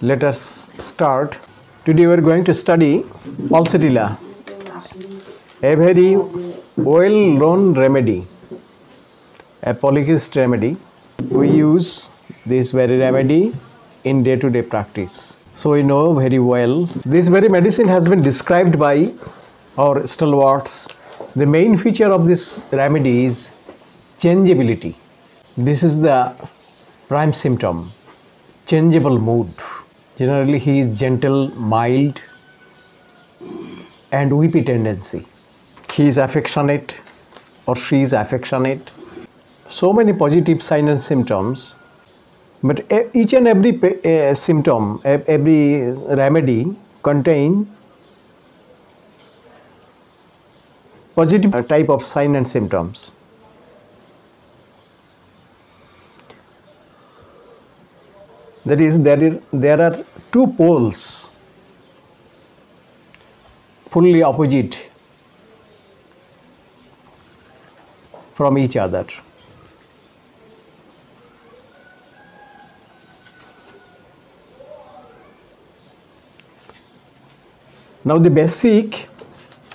Let us start. Today we are going to study pulsatilla, a very well-known remedy, a polycyst remedy. We use this very remedy in day-to-day practice. So we know very well. This very medicine has been described by our stalwarts. The main feature of this remedy is changeability. This is the prime symptom. Changeable mood. Generally he is gentle, mild and weepy tendency. He is affectionate or she is affectionate. So many positive signs and symptoms, but each and every symptom, every remedy contain positive type of sign and symptoms. That is, there are two poles fully opposite from each other. Now the basic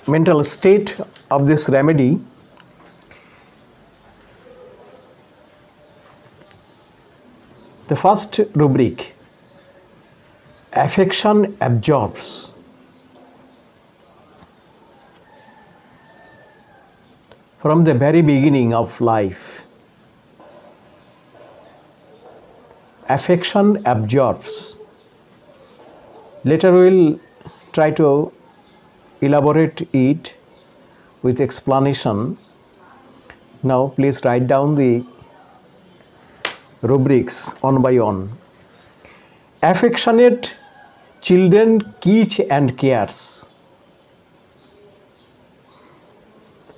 mental state of this remedy the first rubric, affection absorbs. From the very beginning of life, affection absorbs. Later we will try to elaborate it with explanation. Now please write down the rubrics one by one. Affectionate children kiss and cares.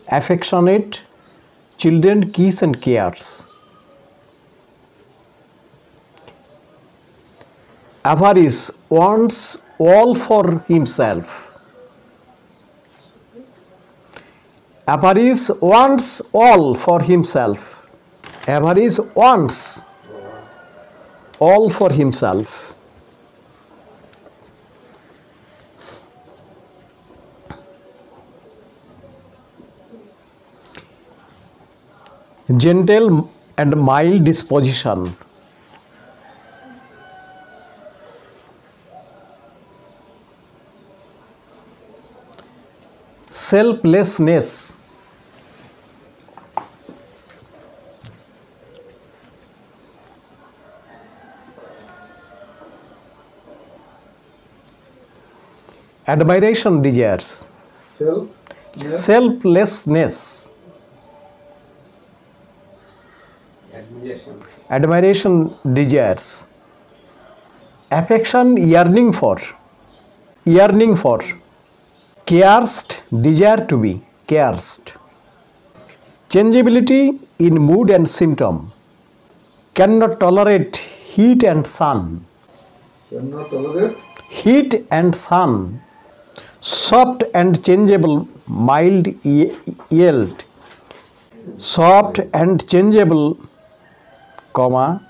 Affectionate children kiss and cares. Avarice wants all for himself. Avarice wants all for himself. Avarice wants all for himself. Gentle and mild disposition. Selflessness. Admiration desires. Selflessness. Admiration desires. Affection yearning for. Yearning for. Cares desire to be. Cares. Changeability in mood and symptom. Cannot tolerate heat and sun. Cannot tolerate heat and sun. Soft and changeable, mild yield. Soft and changeable, comma,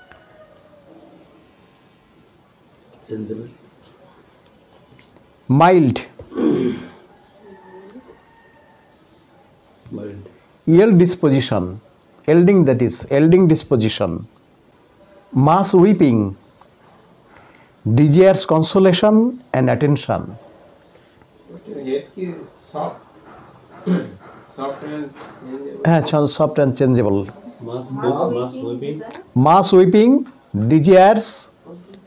changeable, mild, mild, yield disposition, yielding, that is, yielding disposition. Mass weeping, desires consolation and attention. Soft, soft and changeable. Soft and changeable. mass Mass weeping, desires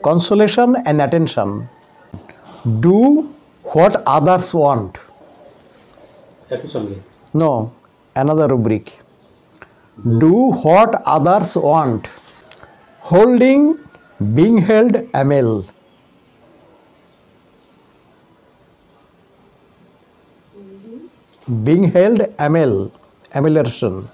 consolation and attention. Do what others want. Efficiently. No, another rubric. Do what others want. Holding, being held, amel. Being held, amel, amelioration.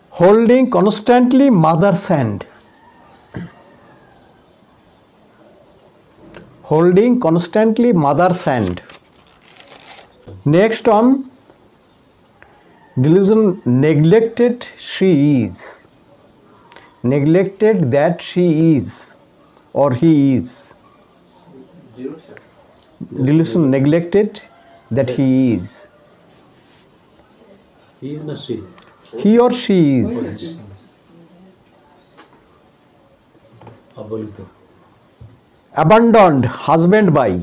Holding constantly mother's hand. Holding constantly mother's hand. Next one, Delusion neglected she is. Neglected that she is or he is. Zero, sir. Delusion neglected that he is. He is not she. He or she is. Abolito. Abandoned husband by.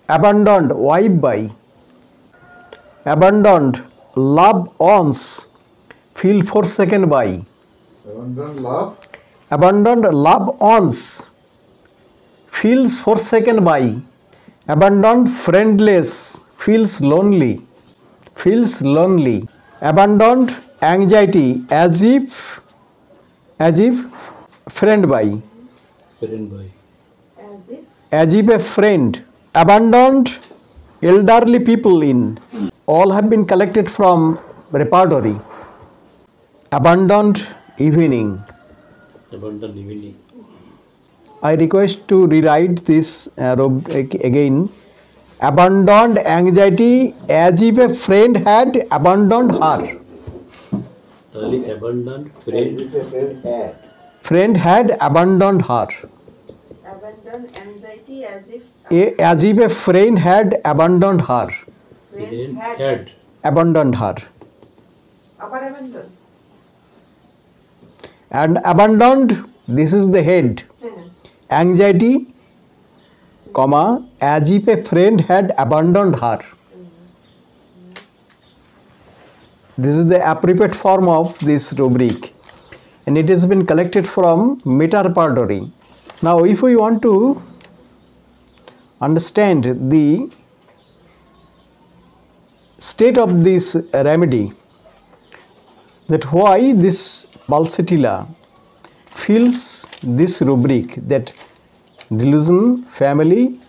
Abandoned wife by. Abandoned love once. Feel forsaken by. Abandon love. Abandoned love once. Feels forsaken by. Abandoned friendless. Feels lonely. Feels lonely. Abandoned anxiety as if friend by. Parent by. As if a friend. Abandoned elderly people in. All have been collected from repertory. Abandoned evening. Abandon evening. I request to rewrite this again. Abandoned anxiety as if a friend had abandoned her. Tali abandoned friend. Friend had abandoned her. Abandon anxiety As if a friend had abandoned her. Friend had. Abandoned her. abandon. And abandoned, this is the head. Anxiety, comma, as if a friend had abandoned her. This is the appropriate form of this rubric, and it has been collected from meta repertory. Now, if we want to understand the state of this remedy, that why this Balsatilla feels this rubric that delusion family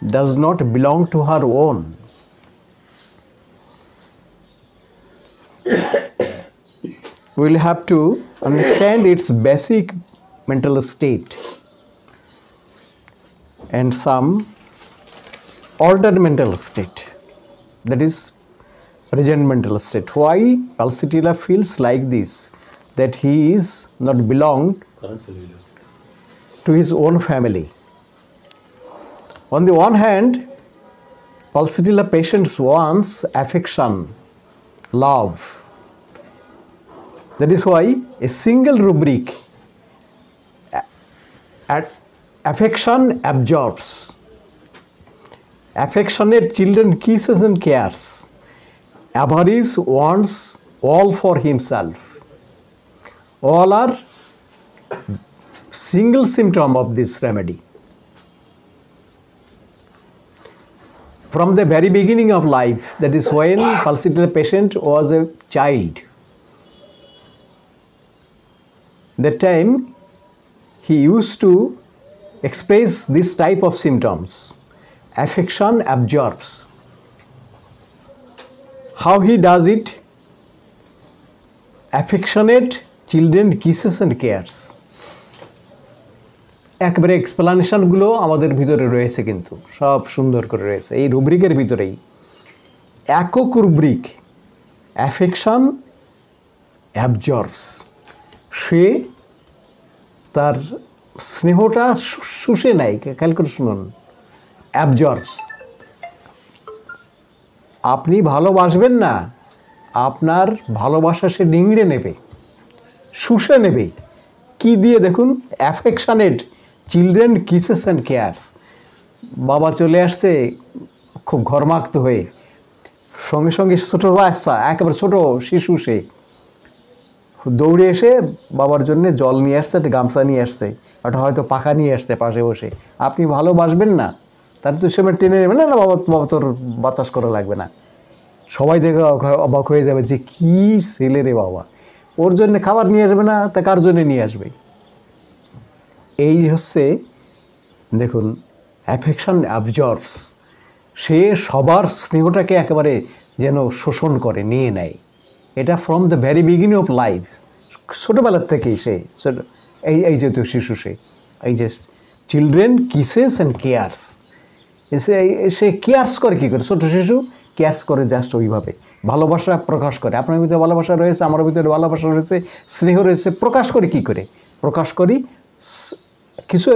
does not belong to her own. We will have to understand its basic mental state and some ordered mental state, that is present mental state. Why Balsatilla feels like this, that he is not belonged Current family. to his own family. On the one hand, Balsatilla patients wants affection, love. That is why a single rubric, affection absorbs. Affectionate children kisses and cares. Avarice wants all for himself. All are single symptom of this remedy. From the very beginning of life, that is when Balsatilla patient was a child, that time he used to express this type of symptoms. Affection absorbs. How he does it? Affectionate children kisses and cares. একবারে এক্সপ্লানেশনগুলো আমাদের ভিতরে রয়েছে, কিন্তু সব সুন্দর করে রয়েছে এই রুব্রিকের ভিতরেই। একক রুব্রিক, অ্যাফেকশন অ্যাবজর্বস, সে তার স্নেহটা শুষে নেয়। খেয়াল করে শুনুন, অ্যাবজর্বস। আপনি ভালোবাসবেন না, আপনার ভালোবাসা সে নিংড়ে নেবে, শুষে নেবে। কি দিয়ে দেখুন, affectionate children kisses and cares. বাবা চলে আসছে খুব ঘরমাক্ত হয়ে, সঙ্গে সঙ্গে ছোটো বাচ্চা, একেবারে ছোটো শিশু, সে দৌড়ে এসে বাবার জন্য জল নিয়ে আসছে, একটা গামছা নিয়ে আসছে, ওটা হয়তো পাখা নিয়ে আসছে পাশে বসে। আপনি ভালোবাসবেন না, তার তো সে টেনে নেবে না, বাবা বাবা তোর বাতাস করা লাগবে না। সবাই দেখে অবাক হয়ে যাবে যে কী ছেলে রে বাবা, ওর জন্য খাবার নিয়ে আসবে না, তা কার জন্যে নিয়ে আসবে। এই হচ্ছে দেখুন অ্যাফেকশন অ্যাবজর্বস, সে সবার স্নেহটাকে একেবারে যেন শোষণ করে নিয়ে নেয়। এটা from the very beginning of life, ছোটোবেলার থেকেই সে এই যেহেতু শিশু, এই যে children kisses and cares, say cares করে কী করে, ছোটো শিশু ক্যাচ করে জাস্ট ওইভাবে ভালোবাসা প্রকাশ করে। আপনার ভিতরে ভালোবাসা রয়েছে, আমার ভিতরে ভালোবাসা রয়েছে, স্নেহ রয়েছে। প্রকাশ করি কী করে? প্রকাশ করি কিছু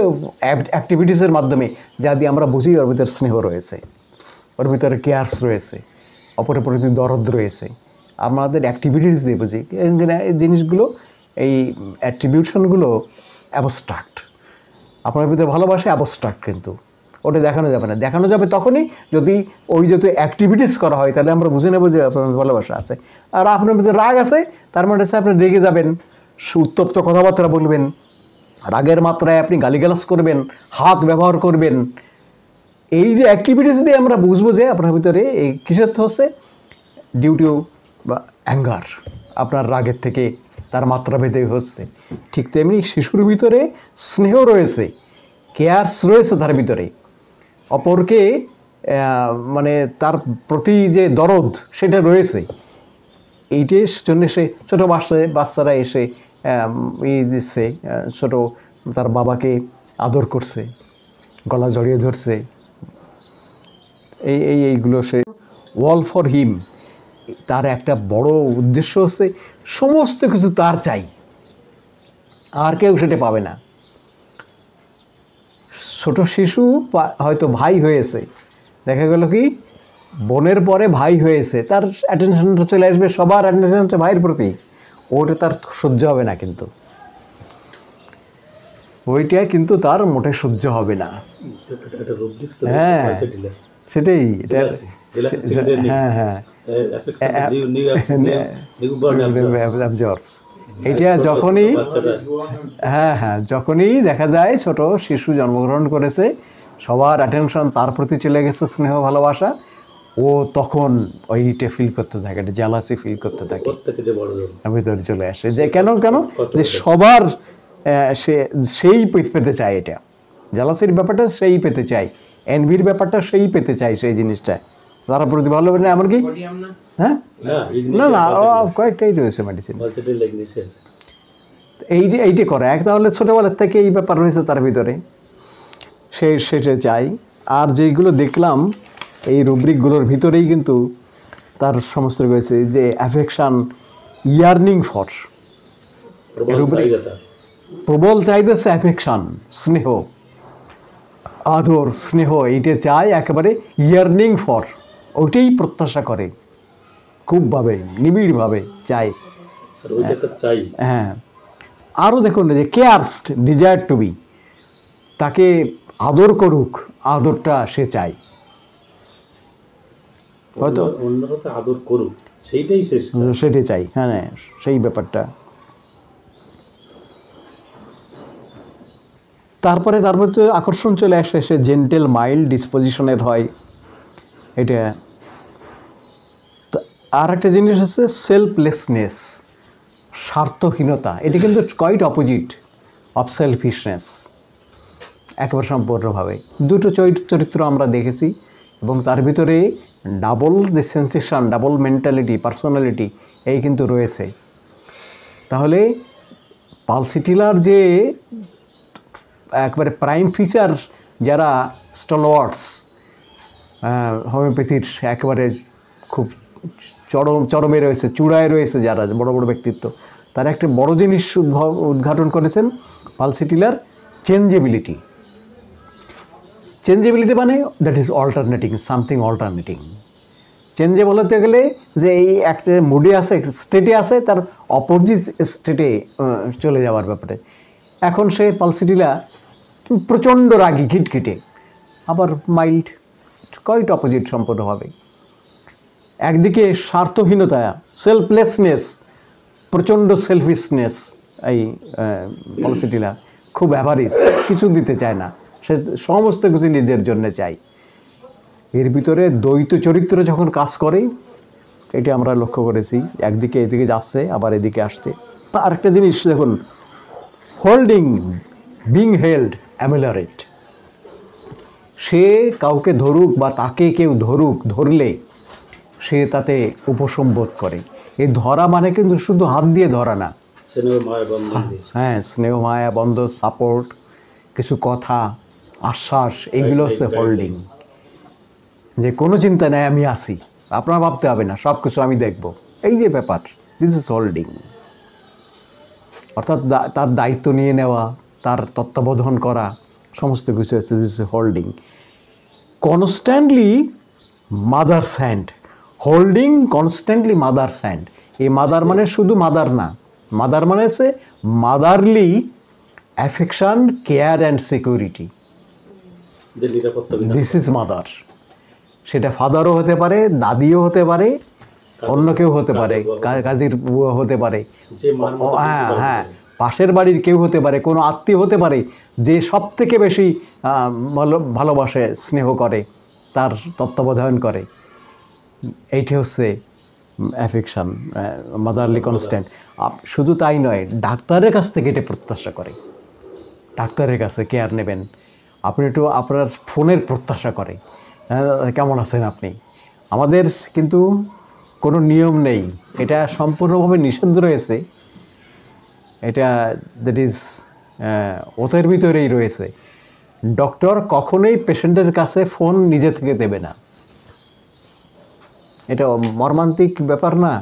অ্যাক্টিভিটিসের মাধ্যমে, যা দিয়ে আমরা বুঝি ওর ভিতরে স্নেহ রয়েছে, ওর ভিতরে কেয়ার্স রয়েছে, অপরের প্রতি দরদ রয়েছে। আমাদের অ্যাক্টিভিটিস দিয়ে বুঝি। এই জিনিসগুলো, এই অ্যাট্রিবিউশনগুলো অ্যাবস্ট্রাক্ট। আপনার ভিতরে ভালোবাসা অ্যাবস্ট্রাক্ট, কিন্তু ওটা দেখানো যাবে না। দেখানো যাবে তখনই যদি ওই যত অ্যাক্টিভিটিস করা হয়, তাহলে আমরা বুঝে নেব যে আপনার ভালোবাসা আছে। আর আপনার ভিতরে রাগ আছে, তার মানে হচ্ছে আপনি রেগে যাবেন, উত্তপ্ত কথাবার্তা বলবেন, রাগের মাত্রায় আপনি গালিগালাজ করবেন, হাত ব্যবহার করবেন। এই যে অ্যাক্টিভিটিস দিয়ে আমরা বুঝবো যে আপনার ভিতরে এই কিসের হচ্ছে ডিউ টু বা অ্যাঙ্গার, আপনার রাগের থেকে তার মাত্রা ভেদে হচ্ছে। ঠিক তেমনি শিশুর ভিতরে স্নেহ রয়েছে, কেয়ার্স রয়েছে তার ভিতরে, অপরকে মানে তার প্রতি যে দরদ সেটা রয়েছে। এইটার জন্য সে ছোটো বাচ্চারা এসে দিচ্ছে, ছোটো তার বাবাকে আদর করছে, গলা জড়িয়ে ধরছে, এইগুলো সে ওয়াল ফর হিম। তার একটা বড় উদ্দেশ্য হচ্ছে সমস্ত কিছু তার চাই, আর কেউ সেটা পাবে না। ছোট শিশু হয়তো ভাই হয়েছে, দেখা গেল কি বোনের পরে ভাই হয়েছে, তার অ্যাটেনশনটা চলে আসবে, সবার অ্যাটেনশন হচ্ছে ভাইয়ের প্রতি, ওটা তার সহ্য হবে না। কিন্তু ওইটা কিন্তু তার মোটে সহ্য হবে না। হ্যাঁ সেটাই, হ্যাঁ হ্যাঁ এটা যখনই, হ্যাঁ হ্যাঁ যখনই দেখা যায় ছোট শিশু জন্মগ্রহণ করেছে, সবার অ্যাটেনশন তার প্রতি চলে গেছে, স্নেহ ভালোবাসা, ও তখন ওইটা ফিল করতে থাকে, এটা জেলাসি ফিল করতে থাকে, ভিতরে চলে আসে যে কেন যে সবার সেই পেতে চায়, এটা জেলাসির ব্যাপারটা সেই পেতে চায়, এনভির ব্যাপারটা সেই পেতে চায়, সেই জিনিসটা তারা প্রতি ভালো হবে না। এমনকি হ্যাঁ না না কয়েকটাই রয়েছে মেডিসিন এইটা করে এক, তাহলে ছোটোবেলার থেকে এই ব্যাপার রয়েছে তার ভিতরে, সেটা চাই। আর যেইগুলো দেখলাম এই রুব্রিকগুলোর ভিতরেই কিন্তু তার সমস্ত রয়েছে, যে অ্যাফেকশান, ইয়ার্নিং ফর, প্রবল চাহিদা, অ্যাফেকশান, স্নেহ, আদর, স্নেহ, এইটা চায় একেবারে, ইয়ার্নিং ফর, ওইটাই প্রত্যাশা করে খুবভাবে, নিবিড়ভাবে চায়। হ্যাঁ, আরও দেখুন যে কেয়ারসড, ডিজায়ার টু বি, তাকে আদর করুক, আদরটা সে চায়, হয়তো আদর করুক সেটাই চাই। হ্যাঁ সেই ব্যাপারটা। তারপরে তো আকর্ষণ চলে আসে, সে জেন্টেল মাইল্ড ডিসপোজিশনের হয়। এটা আর একটা জিনিস হচ্ছে সেলফলেসনেস, স্বার্থহীনতা। এটা কিন্তু কোয়াইট অপোজিট অফ সেলফিশনেস, একেবারে সম্পূর্ণভাবে। দুটো চরিত্র আমরা দেখেছি, এবং তার ভিতরে ডাবল যে সেন্সেশন, ডাবল মেন্টালিটি, পার্সোনালিটি, এই কিন্তু রয়েছে। তাহলে পালসিটিলার যে একবারে প্রাইম ফিচার, যারা স্টলওয়ার্ডস হোমিওপ্যাথির একেবারে খুব চরমে রয়েছে, চূড়ায় রয়েছে, যারা বড় বড় ব্যক্তিত্ব, তারা একটা বড় জিনিস উদ্ঘাটন করেছেন, পালসিটিলার চেঞ্জেবিলিটি। চেঞ্জেবিলিটি মানে that is alternating, something alternating. Changeable হতে গেলে যে এই একটা মুডে আছে, স্টেটে আছে, তার অপোজিট স্টেটে চলে যাওয়ার ব্যাপারে। এখন সে পালসিটিলা প্রচণ্ড রাগী, খিটখিটে, আবার মাইল্ড, কোয়াইট অপোজিট সম্পূর্ণভাবে। একদিকে স্বার্থহীনতা, সেলফলেসনেস, প্রচণ্ড সেলফিশনেস, এই পালসিটিলা খুব অ্যাভারেজ, কিছু দিতে চায় না, সে সমস্ত কিছু নিজের জন্য চাই। এর ভিতরে দ্বৈত চরিত্র যখন কাজ করে, এটা আমরা লক্ষ্য করেছি, একদিকে এদিকে যাচ্ছে, আবার এদিকে আসছে। আরেকটা জিনিস দেখুন, হোল্ডিং, বিং হেল্ড, অ্যামেলারেট। সে কাউকে ধরুক বা তাকে কেউ ধরলে সে তাতে উপসম্বোধ করে। এই ধরা মানে কিন্তু শুধু হাত দিয়ে ধরা না, হ্যাঁ, স্নেহ মায়া বন্ধ, সাপোর্ট, কিছু কথা, আশ্বাস, এগুলো হচ্ছে হোল্ডিং। যে কোনো চিন্তা নেই, আমি আসি, আপনার ভাবতে হবে না, সব কিছু আমি দেখব, এই যে ব্যাপার, দিস ইজ হোল্ডিং। অর্থাৎ তার দায়িত্ব নিয়ে নেওয়া, তার তত্ত্বাবধান করা, সমস্ত কিছু আছে, this is holding. Constantly mother's hand, holding constantly mother's hand. এই মাদার মানে শুধু মাদার না, মাদার মানে হচ্ছে motherly affection, care and security, যে নিরাপত্তা বিধান দিস ইজ মাদার। সেটা ফাদারও হতে পারে, দাদিও হতে পারে, অন্য কেউ হতে পারে, কাজীর বুয়া হতে পারে, যে মার মতো হ্যাঁ হ্যাঁ, পাশের বাড়ির কেউ হতে পারে, কোনো আত্মীয় হতে পারে, যে সব থেকে বেশি ভালোবাসে, স্নেহ করে, তার তত্ত্বাবধান করে। এইটি হচ্ছে অ্যাফেকশন, মাদারলি কনস্ট্যান্ট। শুধু তাই নয়, ডাক্তারের কাছ থেকে এটা প্রত্যাশা করে, ডাক্তারের কাছে কেয়ার নেবেন। আপনি একটু আপনার ফোনের প্রত্যাশা করে, কেমন আছেন আপনি। আমাদের কিন্তু কোনো নিয়ম নেই, এটা সম্পূর্ণভাবে নিষিদ্ধ রয়েছে, এটা দ্যাট ইজ ওদের ভিতরেই রয়েছে। ডক্টর কখনোই পেশেন্টের কাছে ফোন নিজে থেকে দেবে না। এটা মর্মান্তিক ব্যাপার না,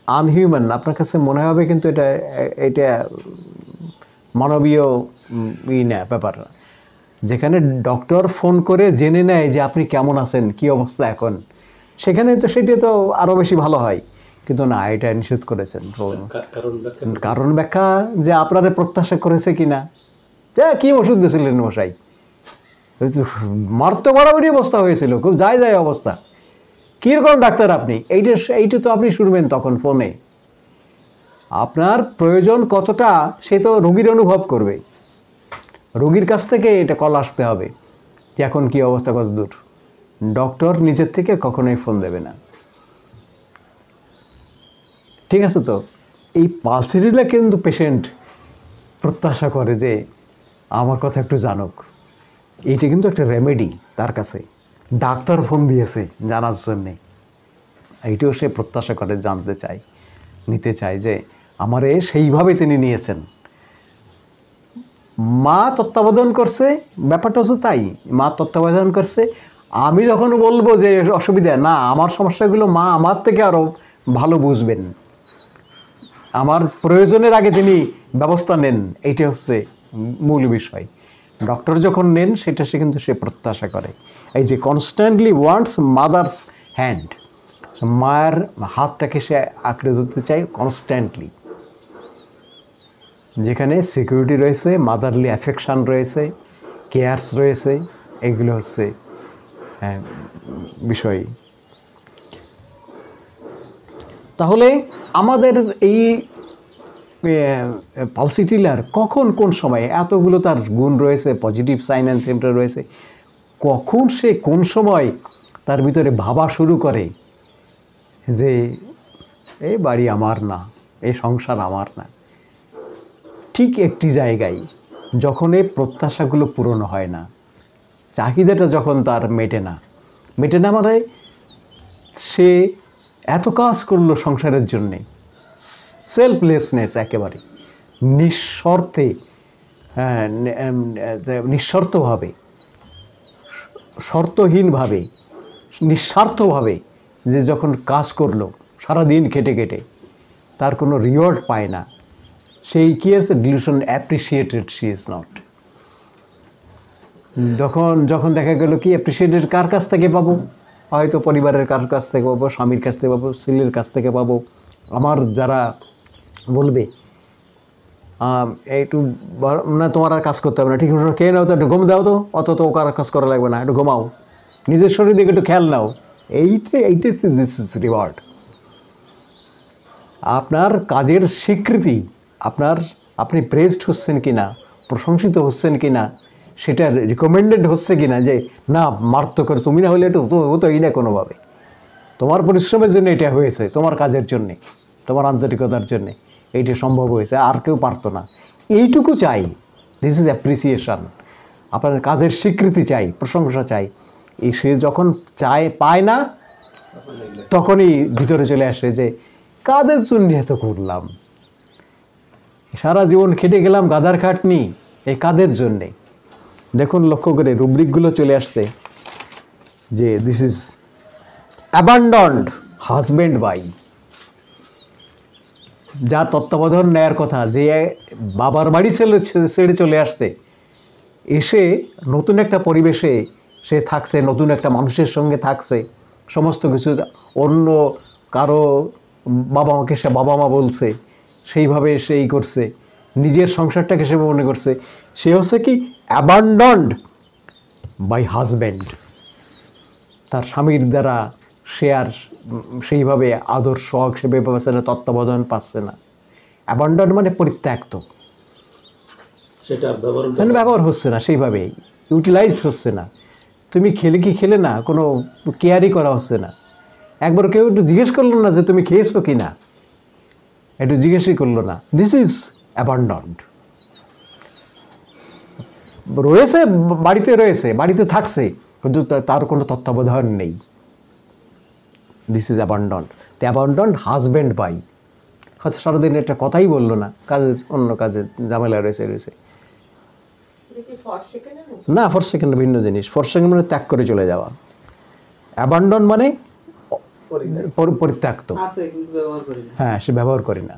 আনহিউম্যান আপনার কাছে মনে হবে, কিন্তু এটা মানবীয় না ব্যাপার। যেখানে ডক্টর ফোন করে জেনে নেয় যে আপনি কেমন আছেন, কি অবস্থা এখন, সেখানে তো সেটা তো আরও বেশি ভালো হয়, কিন্তু না, এটা নিষেধ করেছেন। কারণ ব্যাখ্যা যে আপনারা প্রত্যাশা করেছে কিনা, কি ওষুধ দিয়েছিলেন মশাই, মারতে বাড়াবাড়ি অবস্থা হয়েছিল, খুব যায় অবস্থা, কীরকম ডাক্তার আপনি, এইটা তো আপনি শুনবেন তখন ফোনে। আপনার প্রয়োজন কতটা সে তো রোগীর অনুভব করবে, রোগীর কাছ থেকে এটা কল আসতে হবে যে এখন কী অবস্থা, কত দূর। ডক্টর নিজের থেকে কখনোই ফোন দেবে না, ঠিক আছে? তো এই পালসেরিলা কিন্তু পেশেন্ট প্রত্যাশা করে যে আমার কথা একটু জানুক, এইটা কিন্তু একটা রেমেডি তার কাছে, ডাক্তার ফোন দিয়েছে জানার জন্যে, এইটাও সে প্রত্যাশা করে, জানতে চায়, নিতে চায় যে আমারে সেইভাবে তিনি নিয়েছেন। মা তত্ত্বাবধান করছে, ব্যাপারটা হচ্ছে তাই, মা তত্ত্বাবধান করছে। আমি যখন বলবো যে অসুবিধা না, আমার সমস্যাগুলো মা আমার থেকে আরও ভালো বুঝবেন, আমার প্রয়োজনের আগে তিনি ব্যবস্থা নেন, এইটা হচ্ছে মূল বিষয়। ডক্টর যখন নেন সেটা সে কিন্তু সে প্রত্যাশা করে, এই যে কনস্ট্যান্টলি ওয়ান্টস মাদার্স হ্যান্ড, মায়ের হাতটাকে সে আঁকড়ে ধরতে চায় কনস্ট্যান্টলি, যেখানে সিকিউরিটি রয়েছে, মাদারলি অ্যাফেকশান রয়েছে, কেয়ারস রয়েছে, এগুলো হচ্ছে বিষয়। তাহলে আমাদের এই পালসিটিলার কখন কোন সময়ে, এতগুলো তার গুণ রয়েছে, পজিটিভ সাইন অ্যান্ড সিম্পটম রয়েছে, কখন সে কোন সময় তার ভিতরে ভাবা শুরু করে যে এই বাড়ি আমার না, এই সংসার আমার না, ঠিক একটি জায়গায় যখন এই প্রত্যাশাগুলো পূরণ হয় না, চাহিদাটা যখন তার মেটে না মানে সে এত কাজ করলো সংসারের জন্যে, সেলফলেসনেস, একেবারে নিঃশর্তভাবে, শর্তহীনভাবে, নিঃস্বার্থভাবে যে যখন কাজ করলো সারাদিন খেটে খেটে, তার কোনো রিওয়ার্ড পায় না, সেই কি আছে dilution, appreciated she is not. যখন দেখা গেল কি অ্যাপ্রিসিয়েটেড কার কাছ থেকে পাবো, হয়তো পরিবারের কার কাছ থেকে পাবো, স্বামীর কাছ থেকে পাবো, ছেলের কাছ থেকে পাবো, আমার যারা বলবে একটু না তোমার আর কাজ করতে হবে না, ঠিক আছে খেয়ে নাও তো, একটু ঘুম দাও তো, অত তো কার কাজ করা লাগবে না, একটু ঘুমাও, নিজের শরীর দিকে একটু খেয়াল নাও, এইটাই দিস ইজ রিওয়ার্ড। আপনার কাজের স্বীকৃতি, আপনি প্রেজড হচ্ছেন কি না, প্রশংসিত হচ্ছেন কি না, সেটা রিকমেন্ডেড হচ্ছে কি না, যে না মারতো করে তুমি না হলে একটু হতোই না কোনোভাবে, তোমার পরিশ্রমের জন্য এটা হয়েছে, তোমার কাজের জন্যে, তোমার আন্তরিকতার জন্যে এইটা সম্ভব হয়েছে, আর কেউ পারতো না, এইটুকু চাই। দিস ইজ অ্যাপ্রিসিয়েশন, আপনার কাজের স্বীকৃতি চাই, প্রশংসা চাই। সে যখন পায় না, তখনই ভিতরে চলে আসে যে কাদের জন্য এত করলাম, সারা জীবন খেটে গেলাম, গাদার খাটনি, এই কাদের জন্যে। দেখুন লক্ষ্য করে রুব্রিকগুলো চলে আসছে যে this is abandoned husband by, যার তত্ত্বাবধান নেয়ার কথা, যে বাবার বাড়ি ছেড়ে চলে আসছে, এসে নতুন একটা পরিবেশে সে থাকছে, নতুন একটা মানুষের সঙ্গে থাকছে, সমস্ত কিছু অন্য কারো বাবা মাকে সে বাবা মা বলছে, সেইভাবে সেই করছে, নিজের সংসারটাকে সে মনে করছে, সে হচ্ছে কি অ্যাবান্ডন্ড বাই হাজব্যান্ড। তার স্বামীর দ্বারা সে আর সেইভাবে আদর শখ সে পাচ্ছে না, তত্ত্বাবধান পাচ্ছে না। অ্যাবান্ডন্ড মানে পরিত্যক্ত, সেটা ব্যবহার মানে ব্যবহার হচ্ছে না, সেইভাবে ইউটিলাইজড হচ্ছে না। তুমি খেলে কি খেলে না, কোনো কেয়ারই করা হচ্ছে না। একবার কেউ একটু জিজ্ঞেস করলো না যে তুমি খেয়েছো কি না, একটু জিজ্ঞেসই করলো না। This is abandoned. রয়েছে রয়েছে, বাড়িতে থাকছে, কিন্তু তার কোনো তত্ত্বাবধান নেই। This is abandoned. The abandoned husband by, হয়তো সারাদিন একটা কথাই বললো না, কাজে অন্য কাজে ঝামেলা রয়েছে। না, ফর সেকেন্ড ভিন্ন জিনিস। ফর সেকেন্ড মানে ত্যাগ করে চলে যাওয়া, অ্যাবান্ডন মানে পরিত্যক্ত। হ্যাঁ, সে ব্যবহার করে না,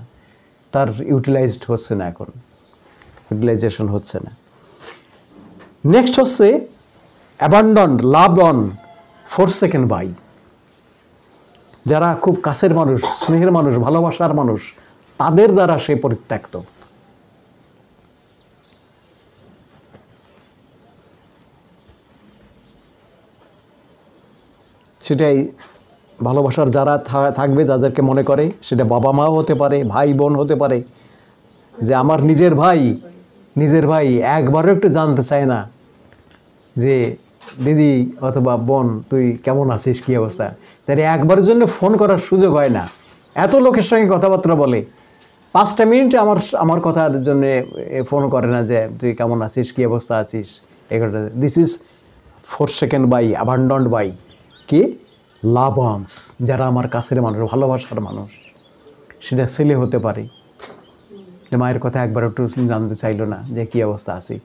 তার ইউটিলাইজড হচ্ছে না, এখন ইউটিলাইজেশন হচ্ছে না। নেক্সট হচ্ছে abandon love on for second by, যারা খুব কাছের মানুষ, স্নেহের মানুষ, ভালোবাসার মানুষ, তাদের দ্বারা সে পরিত্যক্ত। সেটাই ভালোবাসার যারা থাকবে, যাদেরকে মনে করে, সেটা বাবা মাও হতে পারে, ভাই বোন হতে পারে, যে আমার নিজের ভাই একবারও একটু জানতে চায় না যে দিদি অথবা বোন তুই কেমন আছিস, কী অবস্থা। তাই একবারের জন্য ফোন করার সুযোগ হয় না। এত লোকের সঙ্গে কথাবার্তা বলে, 5টা মিনিট আমার কথার জন্য ফোন করে না যে তুই কেমন আছিস, কী অবস্থা আছিস, এগুলো। This is for second by, abandoned by কি লাভ ওয়ান্স, যারা আমার কাছের মানুষ, ভালোবাসার মানুষ। সেটা ছেলে হতে পারে, যে মায়ের কথা একবার একটু জানতে চাইলো না যে কী অবস্থা আছি,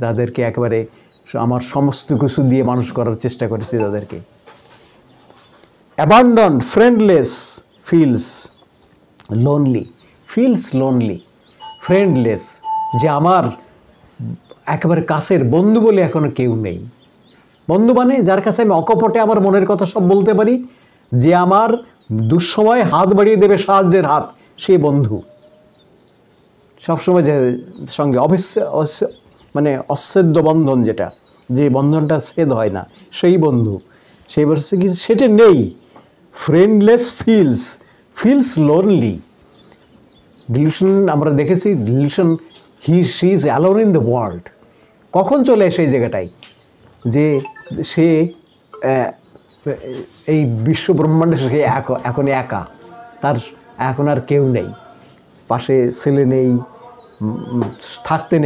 যাদেরকে একেবারে আমার সমস্ত কিছু দিয়ে মানুষ করার চেষ্টা করেছি তাদেরকে। Abandon friendless feels lonely, friendless, যে আমার একেবারে কাছের বন্ধু বলে এখনো কেউ নেই। বন্ধু মানে যার কাছে আমি অকপটে আমার মনের কথা সব বলতে পারি, যে আমার দুঃসময় হাত বাড়িয়ে দেবে সাহায্যের হাত, সে বন্ধু। সবসময় যে সঙ্গে মানে অচ্ছেদ্য বন্ধন, যেটা যে বন্ধনটা ছেদ হয় না, সেই বন্ধু। সেই বলছে কি সেটা নেই। Friendless feels lonely. ডিলিউশন আমরা দেখেছি, dilution she is alone in the world. কখন চলে আসে এই জায়গাটায় যে সে এই বিশ্ব ব্রহ্মাণ্ডে সে এখন একা, তার এখন আর কেউ নেই, পাশে ছেলে নেই, থাকতে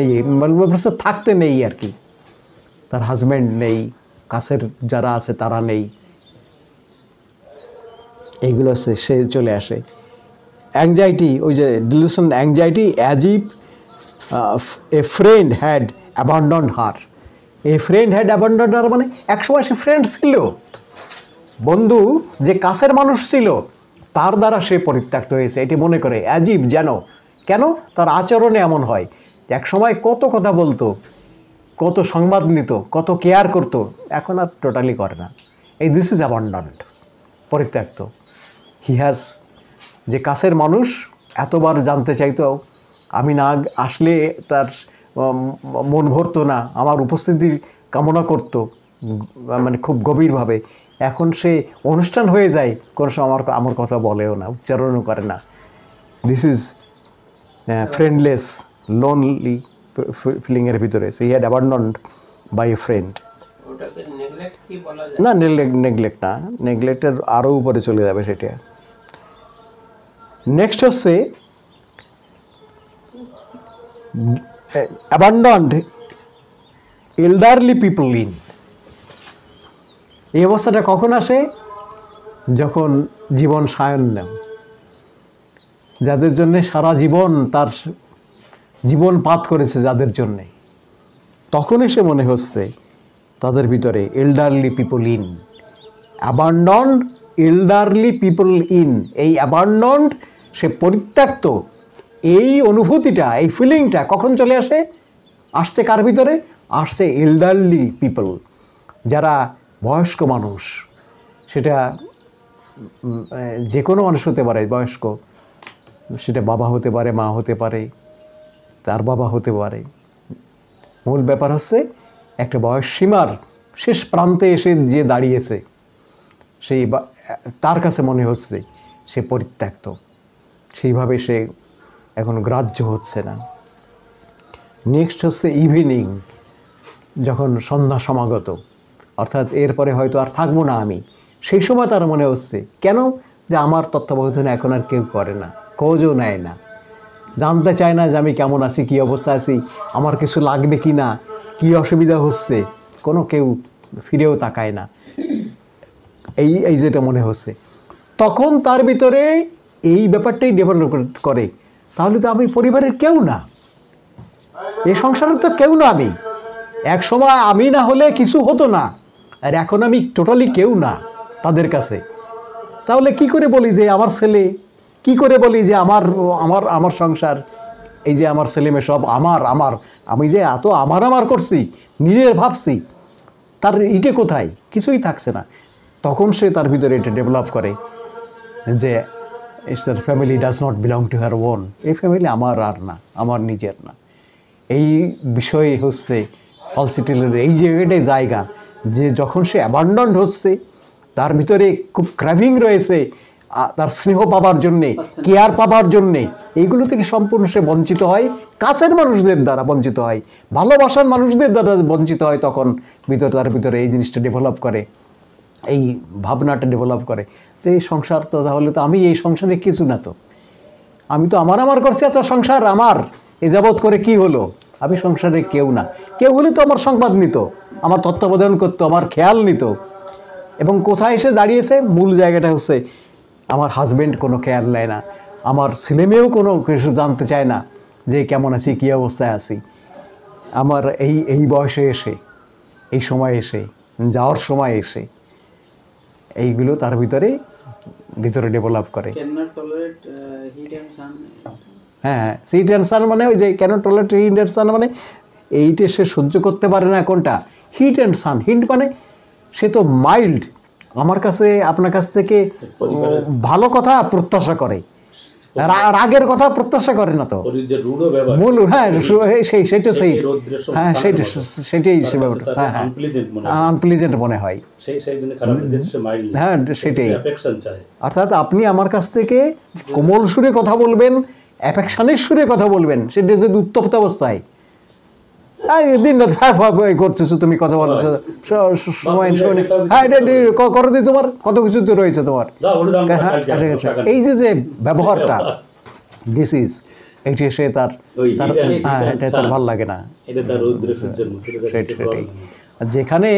নেই আর কি, তার হাজব্যান্ড নেই, কাছের যারা আছে তারা নেই, এইগুলো সে চলে আসে। অ্যাংজাইটি, ওই যে delusion anxiety, as if a friend had abandoned her. এই ফ্রেন্ড হ্যাড অ্যাবান্ডন্ড হার মানে একসময় সে ফ্রেন্ড ছিল, বন্ধু, যে কাছের মানুষ ছিল, তার দ্বারা সে পরিত্যক্ত হয়েছে, এটি মনে করে। অ্যাজিব, যেন, কেন তার আচরণে এমন হয়। এক সময় কত কথা বলতো, কত সংবাদ নিত, কত কেয়ার করতো, এখন আর টোটালি করে না। এই দিস ইজ অ্যাবান্ডন্ড, পরিত্যক্ত। হি হ্যাজ, যে কাছের মানুষ এতবার জানতে চাইতো, আমি না আসলে তার মন ভরতো না, আমার উপস্থিতির কামনা করতো মানে খুব গভীরভাবে। এখন সে অনুষ্ঠান হয়ে যায়, কোনো সময় আমার কথা বলেও না, উচ্চারণও করে না। দিস ইজ ফ্রেন্ডলেস লোনলি ফিলিংয়ের ভিতরে। সে had abandoned by a friend. না, নেগলেক্ট না, নেগলেক্টের আরও উপরে চলে যাবে সেটা। নেক্সট হচ্ছে অ্যাবান্ডন্ড এল্ডারলি পিপল ইন। এই অবস্থাটা কখন আসে? যখন জীবন সায়ন্য, যাদের জন্যে সারা জীবন তার জীবন পাত করেছে, যাদের জন্যে, তখন এসে মনে হচ্ছে তাদের ভিতরে elderly people in, abandoned elderly people in, এই অ্যাবান্ডন্ড, সে পরিত্যক্ত, এই অনুভূতিটা, এই ফিলিংটা কখন চলে আসছে কার ভিতরে? আসছে এল্ডারলি পিপল, যারা বয়স্ক মানুষ। সেটা যে কোনো মানুষ হতে পারে বয়স্ক, সেটা বাবা হতে পারে, মা হতে পারে, তার বাবা হতে পারে। মূল ব্যাপার হচ্ছে একটা বয়স সীমার শেষ প্রান্তে এসে যে দাঁড়িয়েছে, সেই তার কাছে মনে হচ্ছে সে পরিত্যক্ত, সেইভাবে সে এখন গ্রাহ্য হচ্ছে না। নেক্সট হচ্ছে ইভিনিং, যখন সন্ধ্যা সমাগত, অর্থাৎ এরপরে হয়তো আর থাকবো না আমি, সেই সময় তার মনে হচ্ছে কেন যে আমার তত্ত্বাবধানে এখন আর কেউ করে না, খোঁজও নেয় না, জানতে চায় না যে আমি কেমন আছি, কী অবস্থায় আছি, আমার কিছু লাগবে কি না, কী অসুবিধা হচ্ছে, কোনো কেউ ফিরেও তাকায় না, এই যেটা মনে হচ্ছে। তখন তার ভিতরে এই ব্যাপারটাই ডেভেলপ করে, তাহলে তো আমি পরিবারের কেউ না, এই সংসারের তো কেউ না আমি। এক সময় আমি না হলে কিছু হতো না, আর এখন আমি টোটালি কেউ না তাদের কাছে। তাহলে কি করে বলি যে আমার ছেলে, কি করে বলি যে আমার আমার আমার সংসার, এই যে আমার ছেলে মেয়ে সব আমার আমার, আমি যে এত আমার করছি, নিজের ভাবছি, তার ইটে কোথায়? কিছুই থাকছে না। তখন সে তার ভিতরে এটা ডেভেলপ করে যে তার family does not belong to her own, এই ফ্যামিলি আমার আর না, আমার নিজের না। এই বিষয় হচ্ছে ফলসিটিলের এই জায়গাটাই জায়গা, যে যখন সে অ্যাবান্ডন্ড হচ্ছে, তার ভিতরে খুব ক্র্যাভিং রয়েছে তার স্নেহ পাবার জন্যে, কেয়ার পাবার জন্যে, এইগুলো থেকে সম্পূর্ণ সে বঞ্চিত হয়, কাছের মানুষদের দ্বারা বঞ্চিত হয়, ভালোবাসার মানুষদের দ্বারা বঞ্চিত হয়। তখন তার ভিতরে এই জিনিসটা ডেভেলপ করে, এই ভাবনাটা ডেভেলপ করে। তো এই সংসার তো তাহলে তো আমি এই সংসারে কিছু না, তো আমি তো আমার করছি, এত সংসার আমার এ যাবৎ করে কি হলো? আমি সংসারে কেউ না। কেউ হলে তো আমার সংবাদ নিত, আমার তত্ত্বাবধান করতো, আমার খেয়াল নিত। এবং কোথায় এসে দাঁড়িয়েছে? মূল জায়গাটা হচ্ছে আমার হাজব্যান্ড কোনো খেয়াল নেয় না, আমার ছেলেমেয়েও কোনো কিছু জানতে চায় না যে কেমন আছি, কী অবস্থায় আছি। আমার এই বয়সে এসে, এই সময় এসে, যাওয়ার সময় এসে, এইগুলো তার ভিতরে ডেভেলপ করে। হ্যাঁ, হিট অ্যান্ড সান মানে ওই যে কেন টলারেট হিট অ্যান্ড সান মানে এইটা সে সহ্য করতে পারে না। কোনটা? Hit and San. হিট মানে সে তো মাইল্ড, আমার কাছে আপনার কাছ থেকে ভালো কথা প্রত্যাশা করে, রাগের কথা প্রত্যাশা করে না। তো মূল হ্যাঁ সেইটা সেই হ্যাঁ সেটাই সে ব্যাপারটা। হ্যাঁ হ্যাঁ, আনপ্লিজেন্ট মনে হয়, হ্যাঁ সেটাই। অর্থাৎ আপনি আমার কাছ থেকে কোমল সুরে কথা বলবেন, অ্যাফেকশনের সুরে কথা বলবেন, সেটা যদি উত্তপ্ত অবস্থায় দিন রাত করতেছো, তুমি কথা বলছো সময়, হ্যাঁ এটা করো দি, তোমার কত কিছু তো রয়েছে তোমার। এই যে ব্যবহারটা, দিস ইজ এইটি সে তার এটা তার ভাল লাগে না। সেটাই যেখানে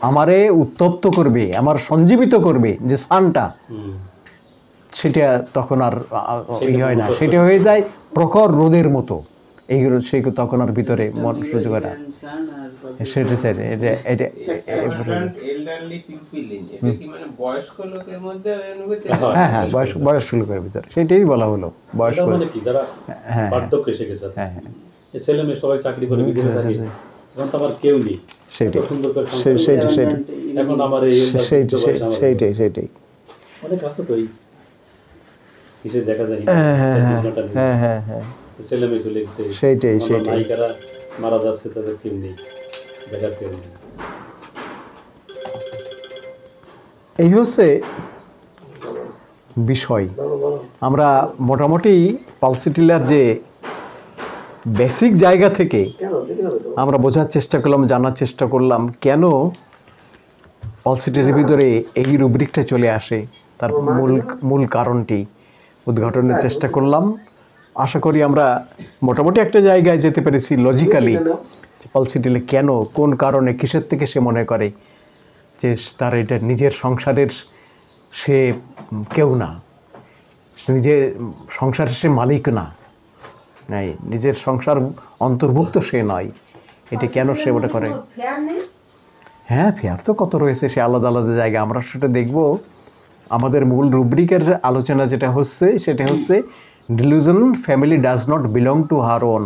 আমারে উত্তপ্ত করবে, আমার সঞ্জীবিত করবে যে সানটা, সেটা তখন আর হয় না, সেটা হয়ে যায় প্রখর রোদের মতো। এইগুলো সে তখন আর ভিতরে মন সহ্য করে না। সেটা হ্যাঁ হ্যাঁ, বয়স্ক লোকের ভিতরে সেটাই বলা হলো, বয়স্ক। হ্যাঁ হ্যাঁ, ছেলে মেয়ে সবাই চাকরি করে বিদেশে থাকে, এখন তো আমার কেউ নেই, সেটাই এখন আমার সেইটাই অনেক আছে তো, এই কিসে দেখা যায়। হ্যাঁ হ্যাঁ হ্যাঁ, ছেলে মেয়ে চলে গেছে, সেইটাই নায়িকারা মারা যাচ্ছে, তাদের কেউ নেই, দেখার কেউ নেই। এই হচ্ছে বিষয়। আমরা মোটামুটি পালসিটিলার যে বেসিক জায়গা থেকে আমরা বোঝার চেষ্টা করলাম, জানার চেষ্টা করলাম কেন পালসিটির ভিতরে এই রুব্রিকটা চলে আসে, তার মূল কারণটি উদ্ঘাটনের চেষ্টা করলাম। আশা করি আমরা মোটামুটি একটা জায়গায় যেতে পেরেছি লজিক্যালি, পালসিটিলে কেন, কোন কারণে, কিসের থেকে সে মনে করে যে তার এটা নিজের সংসারের সে কেউ না, নিজের সংসারের সে মালিক না, নাই নিজের সংসার অন্তর্ভুক্ত সে নয়। এটা কেন সে মনে করে? হ্যাঁ, ফেয়ার তো কত রয়েছে, সে আলাদা আলাদা জায়গা, আমরা সেটা দেখব আমাদের মূল রুব্রিকের আলোচনা যেটা হচ্ছে সেটা হচ্ছে dilution family does not belong to her own.